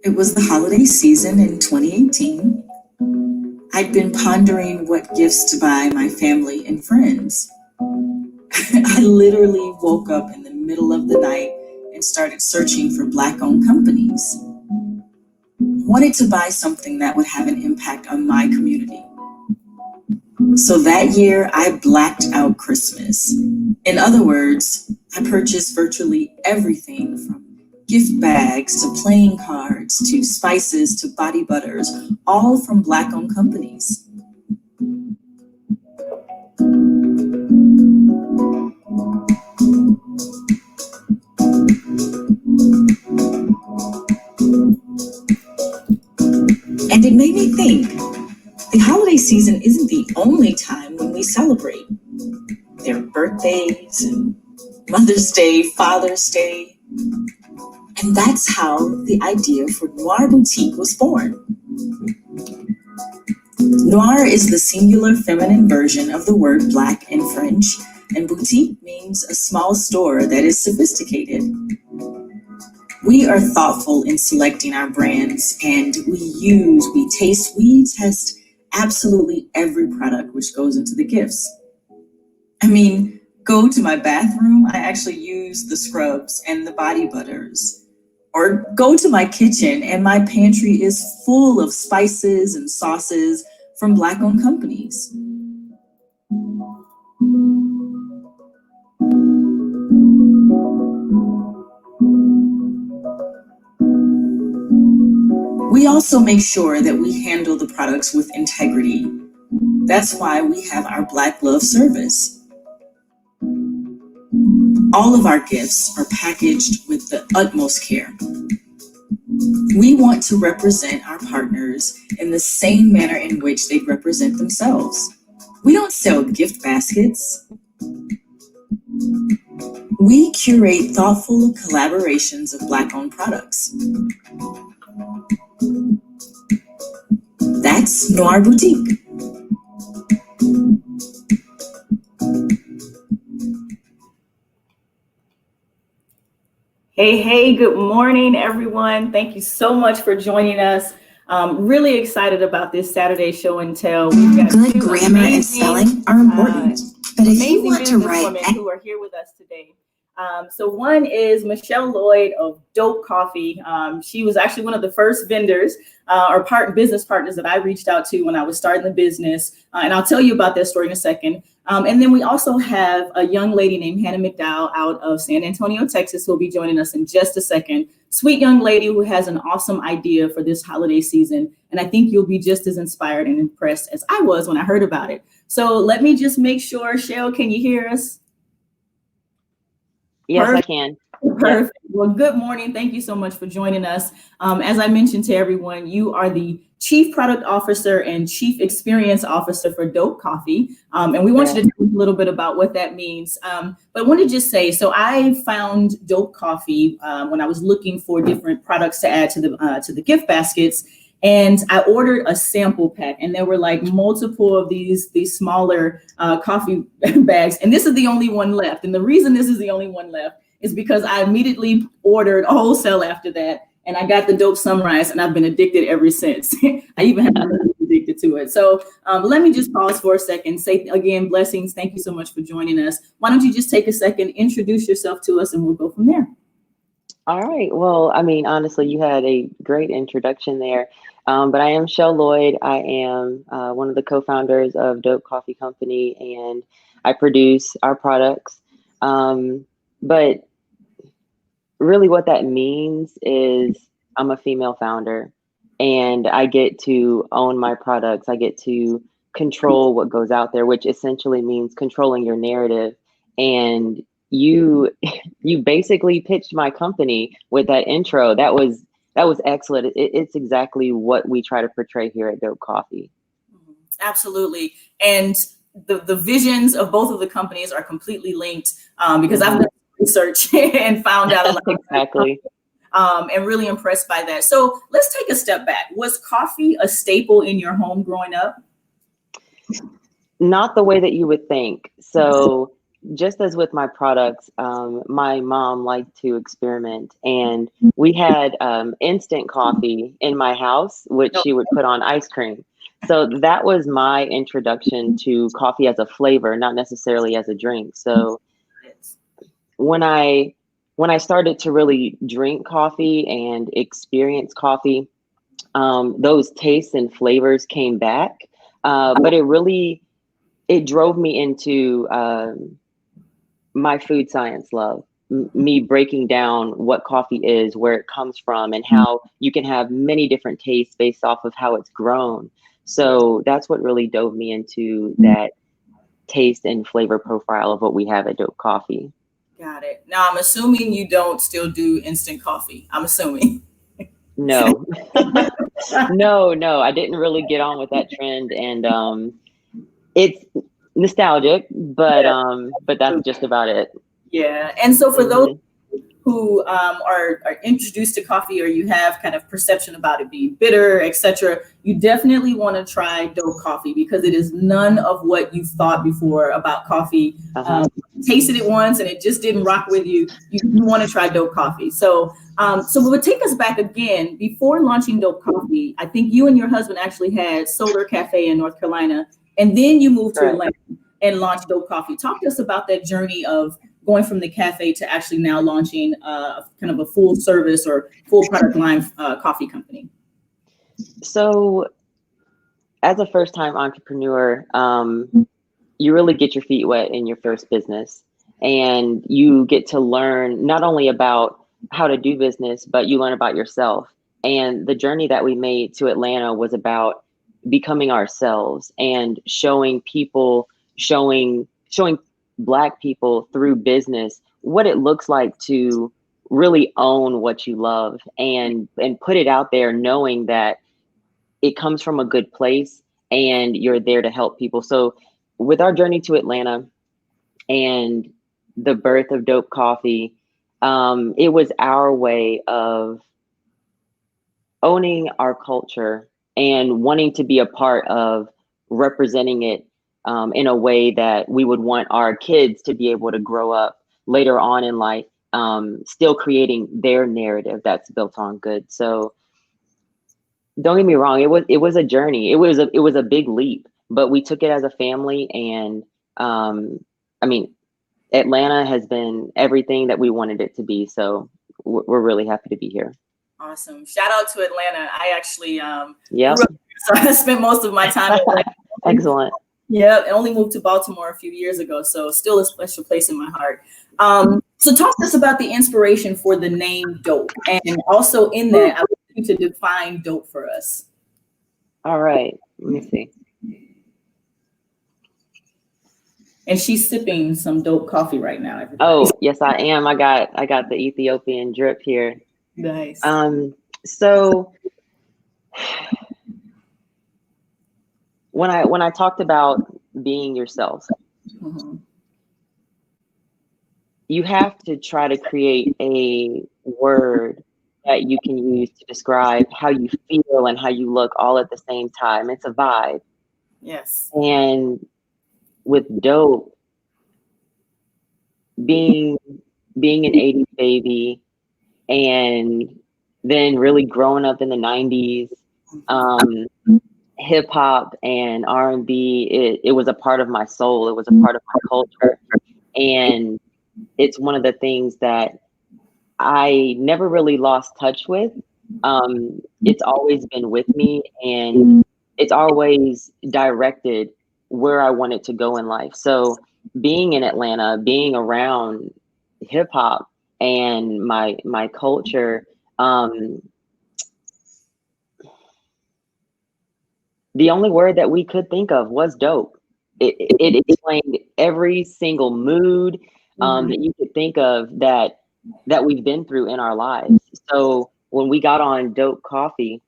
It was the holiday season in 2018. I'd been pondering what gifts to buy my family and friends. I literally woke up in the middle of the night and started searching for Black-owned companies. I wanted to buy something that would have an impact on my community. So that year, I blacked out Christmas. In other words, I purchased virtually everything from gift bags to playing cards to spices to body butters, all from Black-owned companies. And it made me think, the holiday season isn't the only time when we celebrate. There are birthdays and Mother's Day, Father's Day. And that's how the idea for Noire Boutique was born. Noire is the singular feminine version of the word black in French, and boutique means a small store that is sophisticated. We are thoughtful in selecting our brands, and we test absolutely every product which goes into the gifts. I mean, go to my bathroom, I actually use the scrubs and the body butters. Or go to my kitchen and my pantry is full of spices and sauces from Black-owned companies. We also make sure that we handle the products with integrity. That's why we have our Black Love service. All of our gifts are packaged with the utmost care. We want to represent our partners in the same manner in which they represent themselves. We don't sell gift baskets. We curate thoughtful collaborations of Black-owned products. That's Noire Boutique. Hey, good morning, everyone. Thank you so much for joining us. Really excited about this Saturday show and tell. We've got good grammar and spelling are important, but if you want to write, women who are here with us today. So one is Michelle Loyd of Dope Coffee. She was actually one of the first vendors or business partners that I reached out to when I was starting the business. And I'll tell you about that story in a second. And then we also have a young lady named Hannah McDowell out of San Antonio, Texas, who will be joining us in just a second. Sweet young lady who has an awesome idea for this holiday season. And I think you'll be just as inspired and impressed as I was when I heard about it. So let me just make sure, Shell, can you hear us? Yes, perfect. I can. Perfect. Well, good morning. Thank you so much for joining us. As I mentioned to everyone, you are the Chief Product Officer and Chief Experience Officer for Dope Coffee. And we want you to tell us a little bit about what that means. But I want to just say, so I found Dope Coffee when I was looking for different products to add to the gift baskets. And I ordered a sample pack, and there were like multiple of these smaller coffee bags. And this is the only one left. And the reason this is the only one left is because I immediately ordered a wholesale after that. And I got the Dope Sunrise, and I've been addicted ever since. I even have been addicted to it. So let me just pause for a second, say again, blessings. Thank you so much for joining us. Why don't you just take a second, introduce yourself to us, and we'll go from there. All right. Well, I mean, honestly, you had a great introduction there. But I am Shell Loyd. I am one of the co-founders of Dope Coffee Company, and I produce our products. But really what that means is I'm a female founder, and I get to own my products. I get to control what goes out there, which essentially means controlling your narrative. And you basically pitched my company with that intro. That was excellent. It's exactly what we try to portray here at Dope Coffee. Absolutely. And the visions of both of the companies are completely linked because I've done research and found out a lot. Exactly. And really impressed by that. So let's take a step back. Was coffee a staple in your home growing up? Not the way that you would think. So just as with my products, my mom liked to experiment, and we had instant coffee in my house, which she would put on ice cream. So that was my introduction to coffee as a flavor, not necessarily as a drink. So when I started to really drink coffee and experience coffee, those tastes and flavors came back. But it drove me into my food science love, me breaking down what coffee is, where it comes from, and how you can have many different tastes based off of how it's grown. So that's what really dove me into that taste and flavor profile of what we have at Dope Coffee. Got it. Now, I'm assuming you don't still do instant coffee. I'm assuming. No, no, I didn't really get on with that trend, and it's nostalgic, but that's just about it. Yeah. And so for those who are introduced to coffee, or you have kind of perception about it being bitter, etc., you definitely want to try Dope Coffee, because it is none of what you thought before about coffee. Tasted it once and it just didn't rock with you. You want to try Dope Coffee. So so it would take us back again. Before launching Dope Coffee, I think you and your husband actually had Solar Cafe in North Carolina, and then you moved to Atlanta and launched Dope Coffee. Talk to us about that journey of going from the cafe to actually now launching kind of a full service or full product line coffee company. So as a first time entrepreneur, you really get your feet wet in your first business, and you get to learn not only about how to do business, but you learn about yourself. And the journey that we made to Atlanta was about becoming ourselves and showing Black people through business what it looks like to really own what you love and put it out there, knowing that it comes from a good place and you're there to help people. So with our journey to Atlanta and the birth of Dope Coffee, it was our way of owning our culture and wanting to be a part of representing it in a way that we would want our kids to be able to grow up later on in life, still creating their narrative that's built on good. So don't get me wrong, it was a journey. It was a big leap, but we took it as a family, and I mean, Atlanta has been everything that we wanted it to be. So we're really happy to be here. Awesome. Shout out to Atlanta. I actually so I spent most of my time in Atlanta. Excellent. Yeah, I only moved to Baltimore a few years ago, so still a special place in my heart. So talk to us about the inspiration for the name Dope, and also in that, I want you to define dope for us. All right, let me see. And she's sipping some Dope coffee right now, everybody. Oh, yes, I am. I got the Ethiopian drip here. Nice. So when I talked about being yourself, you have to try to create a word that you can use to describe how you feel and how you look all at the same time. It's a vibe. Yes. And with Dope, being an 80s baby, and then really growing up in the 90s, hip hop and R&B, it was a part of my soul. It was a part of my culture. And it's one of the things that I never really lost touch with. It's always been with me, and it's always directed where I wanted to go in life. So being in Atlanta, being around hip hop and my culture, the only word that we could think of was dope. It explained every single mood that you could think of that we've been through in our lives. So when we got on Dope Coffee,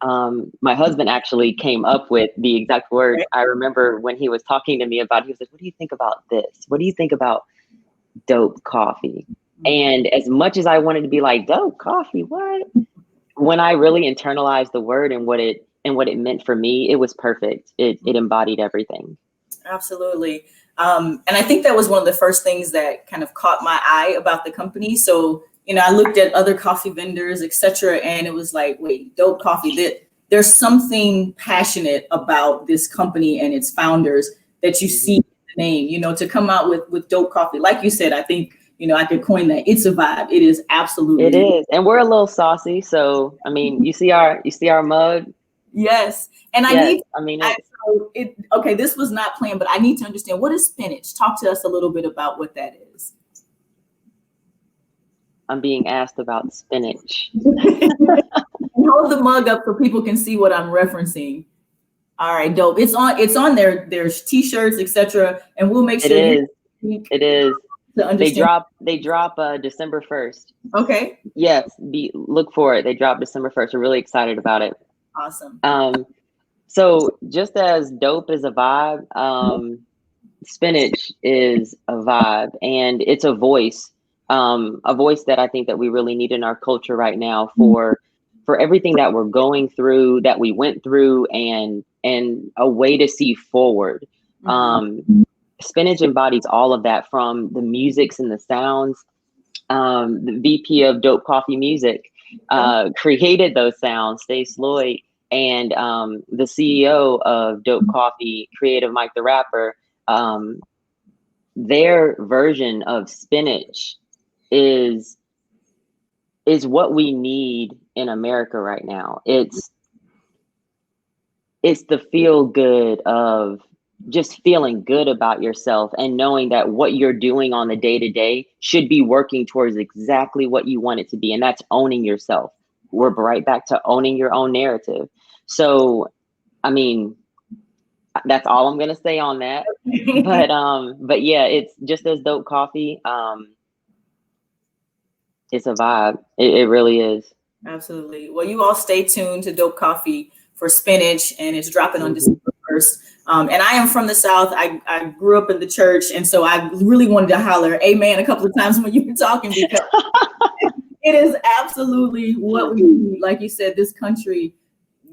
my husband actually came up with the exact word. I remember when he was talking to me about it, he was like, "What do you think about this? What do you think about Dope Coffee?" And as much as I wanted to be like, Dope Coffee, what? When I really internalized the word and what it meant for me, it was perfect. It embodied everything. Absolutely. And I think that was one of the first things that kind of caught my eye about the company. So, I looked at other coffee vendors, et cetera, and it was like, wait, Dope Coffee, there's something passionate about this company and its founders that you see in the name, to come out with Dope Coffee. Like you said, I think, I could coin that. It's a vibe. It is absolutely. It is. And we're a little saucy. So, I mean, you see our mug. Yes. And okay, this was not planned, but I need to understand, what is spinach? Talk to us a little bit about what that is. I'm being asked about spinach. Hold the mug up so people can see what I'm referencing. All right, dope. It's on there's t-shirts, etc. And we'll make sure it is. To understand. They drop December 1st. Okay. Yes, look for it. They drop December 1st. We're really excited about it. Awesome. So just as dope is a vibe, spinach is a vibe, and it's a voice that I think that we really need in our culture right now for everything that we're going through, that we went through, and a way to see forward. Spinach embodies all of that, from the musics and the sounds. The VP of Dope Coffee Music created those sounds, Loyd, and the CEO of Dope Coffee, Creative Mike the Rapper. Their version of spinach is what we need in America right now. It's the feel good of just feeling good about yourself and knowing that what you're doing on the day-to-day should be working towards exactly what you want it to be. And that's owning yourself. We're right back to owning your own narrative. So, I mean, that's all I'm going to say on that. But yeah, it's just as Dope Coffee. It's a vibe. It really is. Absolutely. Well, you all stay tuned to Dope Coffee for spinach, and it's dropping on December 1st. And I am from the South. I grew up in the church, and so I really wanted to holler amen a couple of times when you were talking, because it is absolutely what we need. Like you said, this country,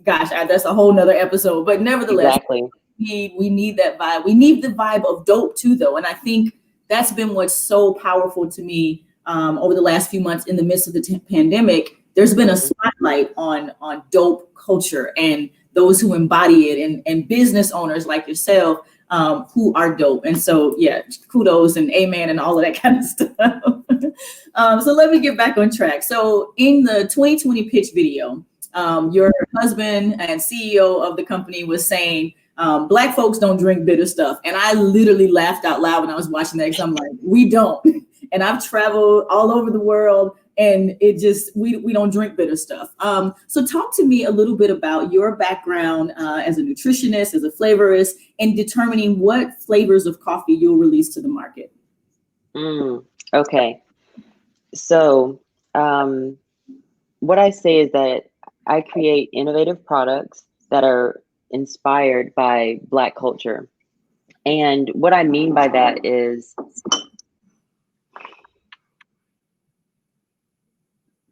gosh, that's a whole nother episode. But nevertheless, exactly. we need that vibe. We need the vibe of dope too, though. And I think that's been what's so powerful to me over the last few months in the midst of the pandemic. There's been a spotlight on dope culture and those who embody it, and business owners like yourself who are dope. And so, yeah, kudos and amen and all of that kind of stuff. So let me get back on track. So in the 2020 pitch video, your husband and CEO of the company was saying, Black folks don't drink bitter stuff. And I literally laughed out loud when I was watching that, because I'm like, we don't. And I've traveled all over the world, and it just, we don't drink bitter stuff. So talk to me a little bit about your background as a nutritionist, as a flavorist, and determining what flavors of coffee you'll release to the market. Okay. So what I say is that I create innovative products that are inspired by Black culture. And what I mean by that is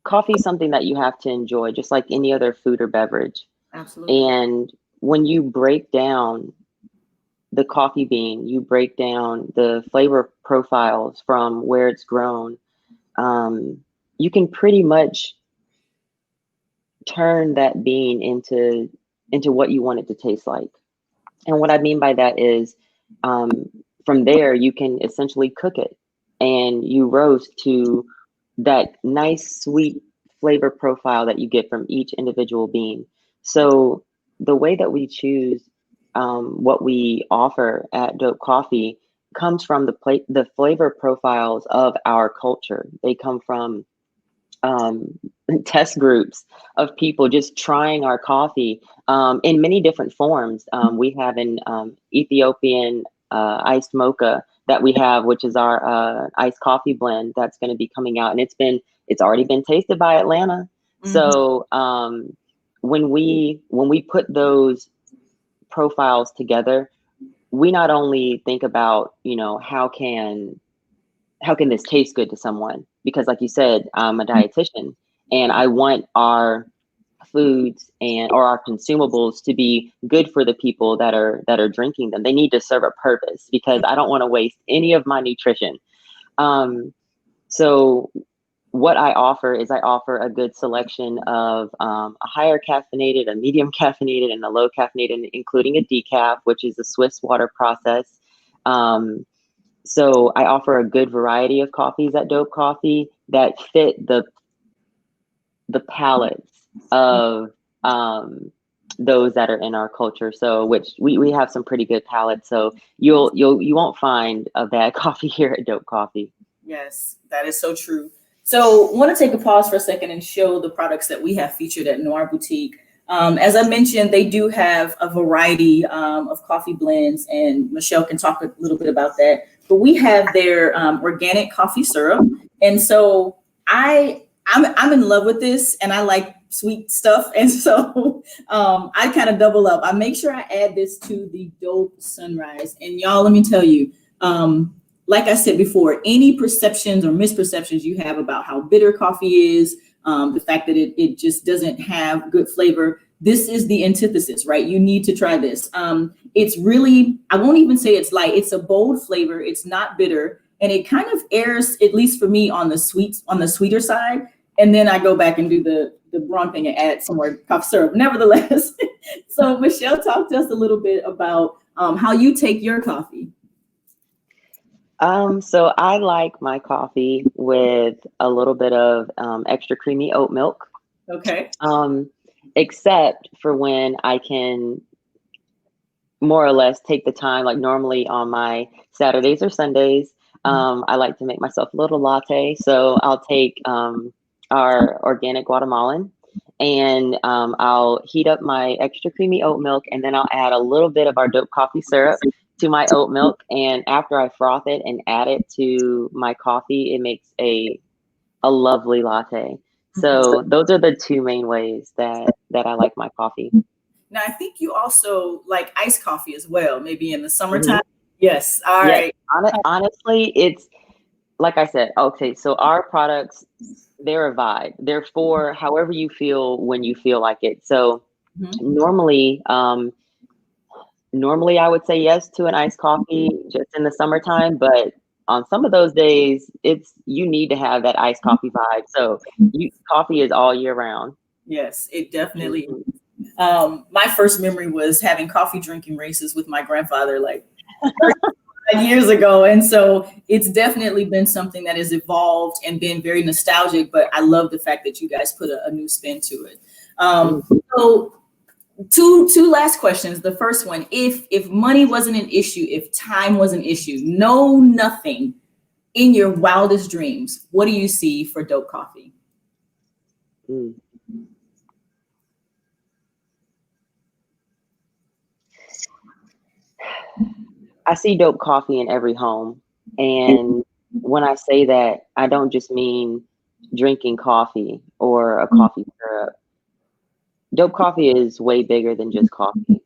coffee is something that you have to enjoy, just like any other food or beverage. Absolutely. And when you break down the coffee bean, you break down the flavor profiles from where it's grown, you can pretty much turn that bean into what you want it to taste like. And what I mean by that is from there, you can essentially cook it and you roast to that nice, sweet flavor profile that you get from each individual bean. So the way that we choose what we offer at Dope Coffee comes from the flavor profiles of our culture. They come from test groups of people just trying our coffee in many different forms. We have an Ethiopian iced mocha that we have, which is our iced coffee blend that's going to be coming out, and it's already been tasted by Atlanta. Mm-hmm. So when we put those profiles together, we not only think about, how can this taste good to someone, because like you said, I'm a dietitian and I want our foods or our consumables to be good for the people that are drinking them. They need to serve a purpose, because I don't want to waste any of my nutrition. So what I offer is I offer a good selection of a higher caffeinated, a medium caffeinated, and a low caffeinated, including a decaf, which is a Swiss water process. So I offer a good variety of coffees at Dope Coffee that fit the palates of those that are in our culture. So which we have some pretty good palates. So you won't find a bad coffee here at Dope Coffee. Yes, that is so true. So I want to take a pause for a second and show the products that we have featured at Noire Boutique. As I mentioned, they do have a variety of coffee blends, and Michelle can talk a little bit about that. But we have their organic coffee syrup. And so I'm in love with this, and I like sweet stuff. And so I kind of double up. I make sure I add this to the Dope Sunrise. And y'all, let me tell you, like I said before, any perceptions or misperceptions you have about how bitter coffee is, the fact that it just doesn't have good flavor, this is the antithesis, right? You need to try this. It's really, I won't even say it's light. It's a bold flavor. It's not bitter. And it kind of airs, at least for me, on the sweeter side. And then I go back and do the wrong thing and add some more cough syrup. Nevertheless, so Michelle, talk to us a little bit about how you take your coffee. So I like my coffee with a little bit of extra creamy oat milk. Okay. Except for when I can more or less take the time, like normally on my Saturdays or Sundays, I like to make myself a little latte. So I'll take our organic Guatemalan, and I'll heat up my extra creamy oat milk, and then I'll add a little bit of our Dope Coffee syrup to my oat milk. And after I froth it and add it to my coffee, it makes a lovely latte. So those are the two main ways that I like my coffee. Now, I think you also like iced coffee as well, maybe in the summertime. Yes. All right. Honestly, it's like I said, okay, so our products, they're a vibe. They're for however you feel when you feel like it. So normally I would say yes to an iced coffee just in the summertime, but on some of those days, you need to have that iced coffee vibe. So coffee is all year round. Yes, it definitely. My first memory was having coffee drinking races with my grandfather, like 35 years ago. And so it's definitely been something that has evolved and been very nostalgic, but I love the fact that you guys put a new spin to it. So two last questions. The first one, if money wasn't an issue, if time was an issue, nothing in your wildest dreams, what do you see for Dope Coffee? I see Dope Coffee in every home. And when I say that, I don't just mean drinking coffee or a coffee syrup. Dope Coffee is way bigger than just coffee.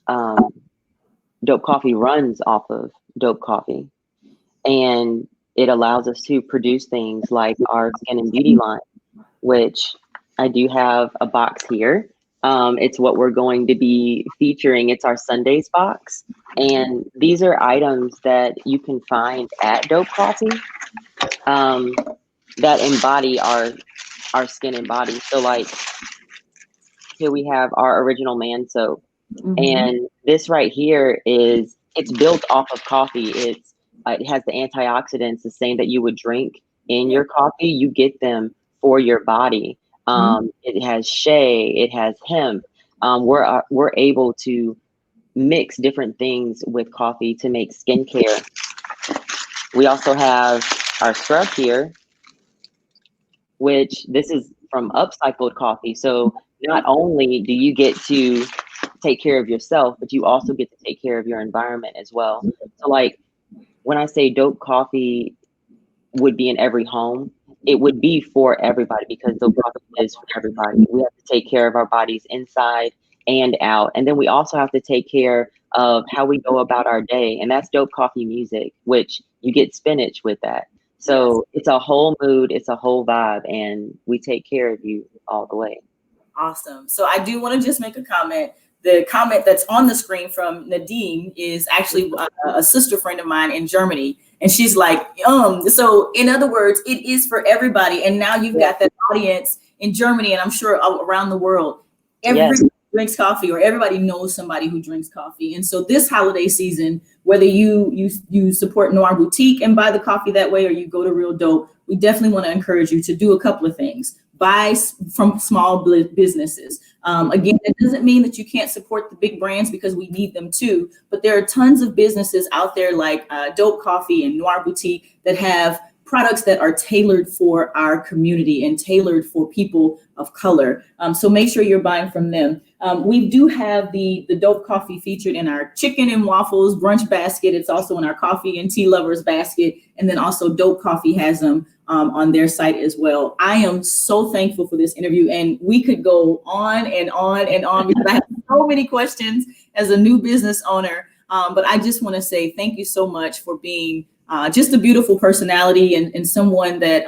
Dope Coffee runs off of Dope Coffee, and it allows us to produce things like our skin and beauty line, which I do have a box here. It's what we're going to be featuring. It's our Sundays box. And these are items that you can find at Dope Coffee that embody our skin and body. So like here we have our original man soap. And this right here it's built off of coffee. It has the antioxidants, the same that you would drink in your coffee. You get them for your body. It has shea, it has hemp. We're able to mix different things with coffee to make skincare. We also have our scrub here, which this is from upcycled coffee. So not only do you get to take care of yourself, but you also get to take care of your environment as well. So like when I say Dope Coffee would be in every home, it would be for everybody, because Dope Coffee is for everybody. We have to take care of our bodies inside and out. And then we also have to take care of how we go about our day. And that's Dope Coffee music, which you get spinach with that. So it's a whole mood, it's a whole vibe, and we take care of you all the way. Awesome. So I do want to just make a comment. The comment that's on the screen from Nadine is actually a sister friend of mine in Germany. And she's like, so in other words, it is for everybody. And now you've got that audience in Germany, and I'm sure around the world. Everybody drinks coffee, or everybody knows somebody who drinks coffee. And so this holiday season, whether you support Noire Boutique and buy the coffee that way, or you go to Real Dope, we definitely want to encourage you to do a couple of things. Buy from small businesses. Again, it doesn't mean that you can't support the big brands, because we need them too. But there are tons of businesses out there like Dope Coffee and Noire Boutique that have products that are tailored for our community and tailored for people of color. So make sure you're buying from them. We do have the Dope Coffee featured in our chicken and waffles brunch basket. It's also in our coffee and tea lovers basket. And then also Dope Coffee has them on their site as well. I am so thankful for this interview, and we could go on and on and on, because I have so many questions as a new business owner. But I just want to say thank you so much for being just a beautiful personality, and someone that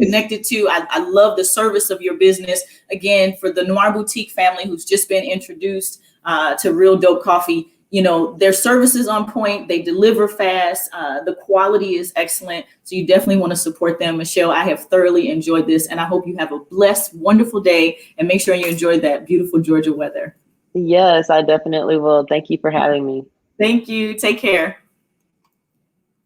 connected to. I love the service of your business. Again, for the Noire Boutique family who's just been introduced to Real Dope Coffee, you know, their service is on point. They deliver fast. The quality is excellent. So you definitely want to support them. Michelle, I have thoroughly enjoyed this, and I hope you have a blessed, wonderful day, and make sure you enjoy that beautiful Georgia weather. Yes, I definitely will. Thank you for having me. Thank you. Take care.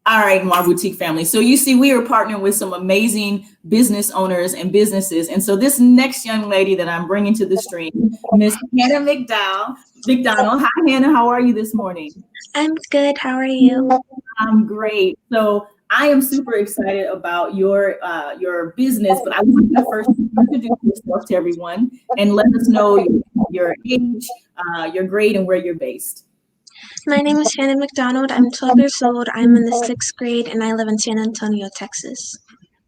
All right, Noire Boutique family. So you see, we are partnering with some amazing business owners and businesses. And so this next young lady that I'm bringing to the stream, Miss Hannah McDonald. Hi, Hannah. How are you this morning? I'm good. How are you? I'm great. So I am super excited about your business, but I want you to first introduce yourself to everyone and let us know your age, your grade, and where you're based. My name is Hannah McDonald. I'm 12 years old. I'm in the 6th grade, and I live in San Antonio, Texas.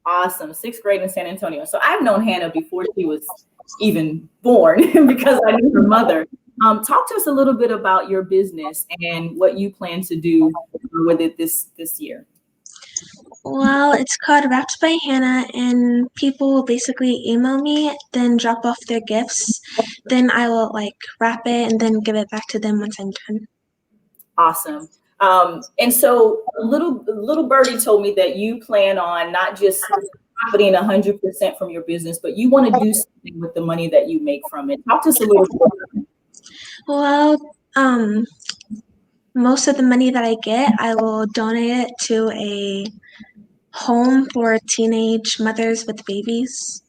Awesome. 6th grade in San Antonio. So I've known Hannah before she was even born because I knew her mother. Talk to us a little bit about your business and what you plan to do with it this year. Well, it's called Wrapped by Hannah, and people will basically email me, then drop off their gifts. Then I will wrap it and then give it back to them once I'm done. Awesome. And so little birdie told me that you plan on not just profiting 100% from your business, but you want to do something with the money that you make from it. Talk to us a little bit. Well, most of the money that I get, I will donate it to a home for teenage mothers with babies.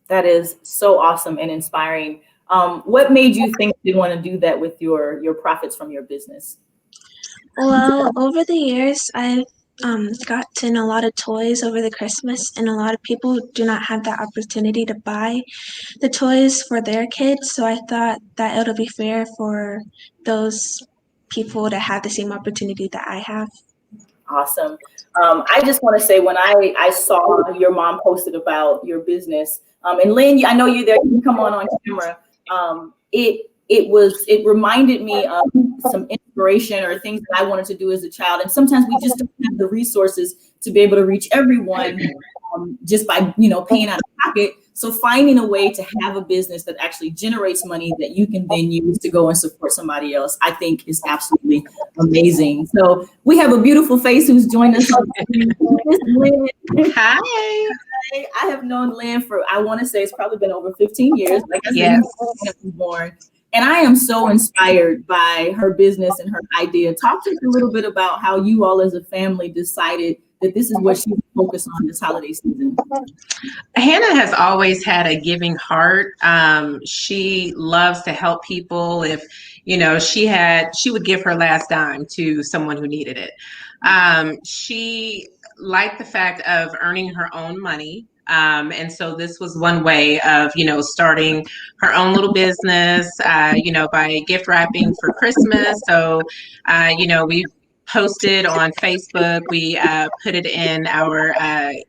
That is so awesome and inspiring. What made you think you want to do that with your profits from your business? Well, over the years, I've gotten a lot of toys over the Christmas, and a lot of people do not have that opportunity to buy the toys for their kids. So I thought that it'll be fair for those people to have the same opportunity that I have. Awesome. I just want to say, when I saw your mom posted about your business, and Lynn, I know you're there, you can come on camera. It reminded me of some inspiration or things that I wanted to do as a child. And sometimes we just don't have the resources to be able to reach everyone just by, paying out of pocket. So finding a way to have a business that actually generates money that you can then use to go and support somebody else, I think is absolutely amazing. So we have a beautiful face who's joined us. Lynn. Hi. I have known Lynn for, I want to say it's probably been over 15 years. Like I said, yes. When I was born. And I am so inspired by her business and her idea. Talk to us a little bit about how you all as a family decided that this is what she would focus on this holiday season. Hannah has always had a giving heart. She loves to help people. If, she would give her last dime to someone who needed it. She liked the fact of earning her own money. And so this was one way of, starting her own little business, by gift wrapping for Christmas. So, we posted on Facebook. We put it in our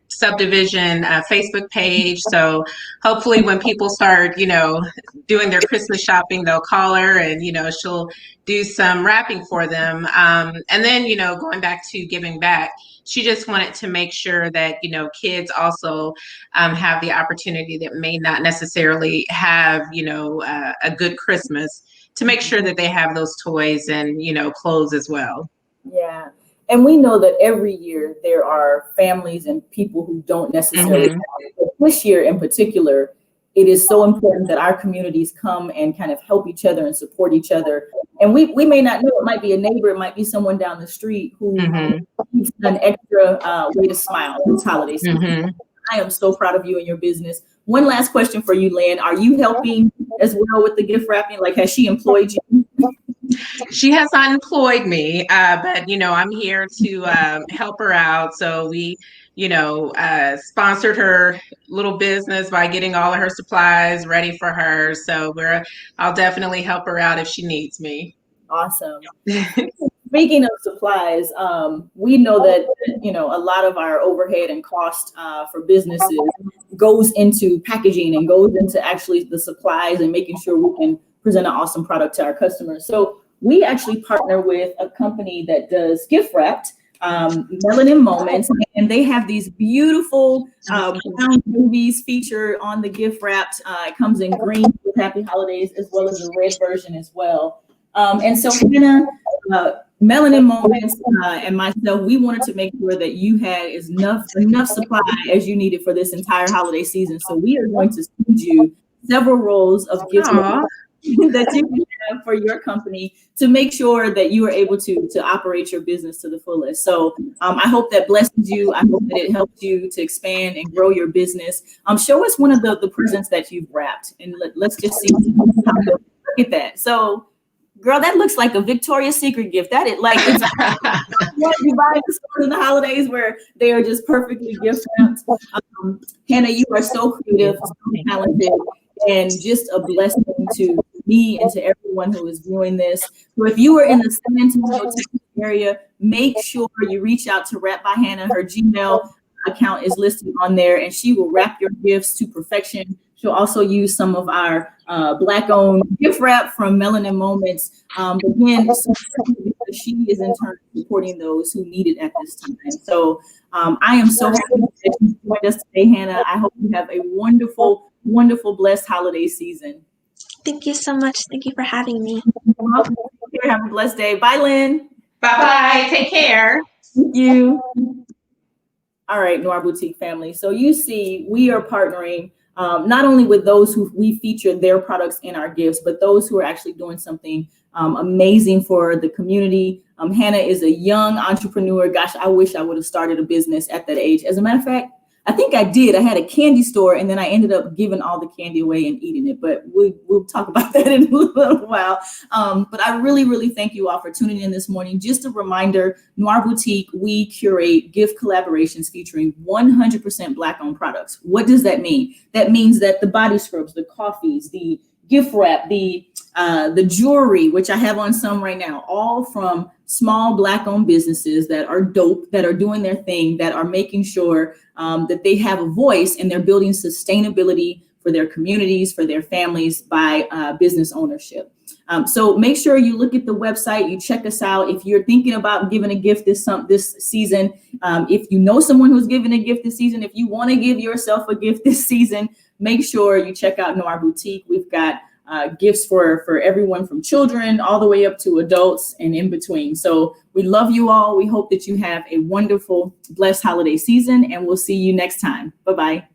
subdivision Facebook page. So hopefully when people start, doing their Christmas shopping, they'll call her and, she'll do some wrapping for them. And then, going back to giving back, she just wanted to make sure that, kids also have the opportunity that may not necessarily have, a good Christmas, to make sure that they have those toys and, clothes as well. Yeah. And we know that every year there are families and people who don't necessarily have it. But this year in particular, it is so important that our communities come and kind of help each other and support each other. And we may not know, it might be a neighbor, it might be someone down the street who needs an extra way to smile this holiday season. I am so proud of you and your business. One last question for you, Lynn. Are you helping as well with the gift wrapping? Like, has she employed you? She has not employed me, but, I'm here to help her out. So we, sponsored her little business by getting all of her supplies ready for her. So I'll definitely help her out if she needs me. Awesome. Speaking of supplies, we know that, a lot of our overhead and cost for businesses goes into packaging and goes into actually the supplies and making sure we can present an awesome product to our customers. So we actually partner with a company that does gift wrapped, Melanin Moments, and they have these beautiful brown movies featured on the gift wrapped. It comes in green with Happy Holidays, as well as a red version as well. And so Hannah, Melanin Moments and myself, we wanted to make sure that you had enough supply as you needed for this entire holiday season. So we are going to send you several rolls of gift that you can have for your company to make sure that you are able to operate your business to the fullest. So I hope that blesses you. I hope that it helps you to expand and grow your business. Show us one of the presents that you've wrapped, and let's just see. Look at that. So, girl, that looks like a Victoria's Secret gift. That is like it's what you buy in the store in the holidays where they are just perfectly gift wrapped. Hannah, you are so creative, so talented, and just a blessing to me and to everyone who is viewing this. So if you are in the San Antonio, Texas area, make sure you reach out to Wrap by Hannah. Her Gmail account is listed on there, and she will wrap your gifts to perfection. She'll also use some of our Black-owned gift wrap from Melanin Moments. But again, she is in turn supporting those who need it at this time. So I am so happy that you joined us today, Hannah. I hope you have a wonderful, wonderful, blessed holiday season. Thank you so much. Thank you for having me. Have a blessed day. Bye, Lynn. Bye-bye. Take care. Thank you. All right, Noire Boutique family. So you see, we are partnering not only with those who we feature their products in our gifts, but those who are actually doing something amazing for the community. Hannah is a young entrepreneur. Gosh, I wish I would have started a business at that age. As a matter of fact, I think I did. I had a candy store, and then I ended up giving all the candy away and eating it. But we'll talk about that in a little while. But I really, really thank you all for tuning in this morning. Just a reminder, Noire Boutique, we curate gift collaborations featuring 100% Black-owned products. What does that mean? That means that the body scrubs, the coffees, the gift wrap, the jewelry, which I have on some right now, all from small Black-owned businesses that are dope, that are doing their thing, that are making sure that they have a voice and they're building sustainability for their communities, for their families by business ownership. So make sure you look at the website, you check us out. If you're thinking about giving a gift this season, if you know someone who's giving a gift this season, if you want to give yourself a gift this season, make sure you check out Noire Boutique. We've got gifts for everyone from children all the way up to adults and in between. So we love you all. We hope that you have a wonderful, blessed holiday season, and we'll see you next time. Bye-bye.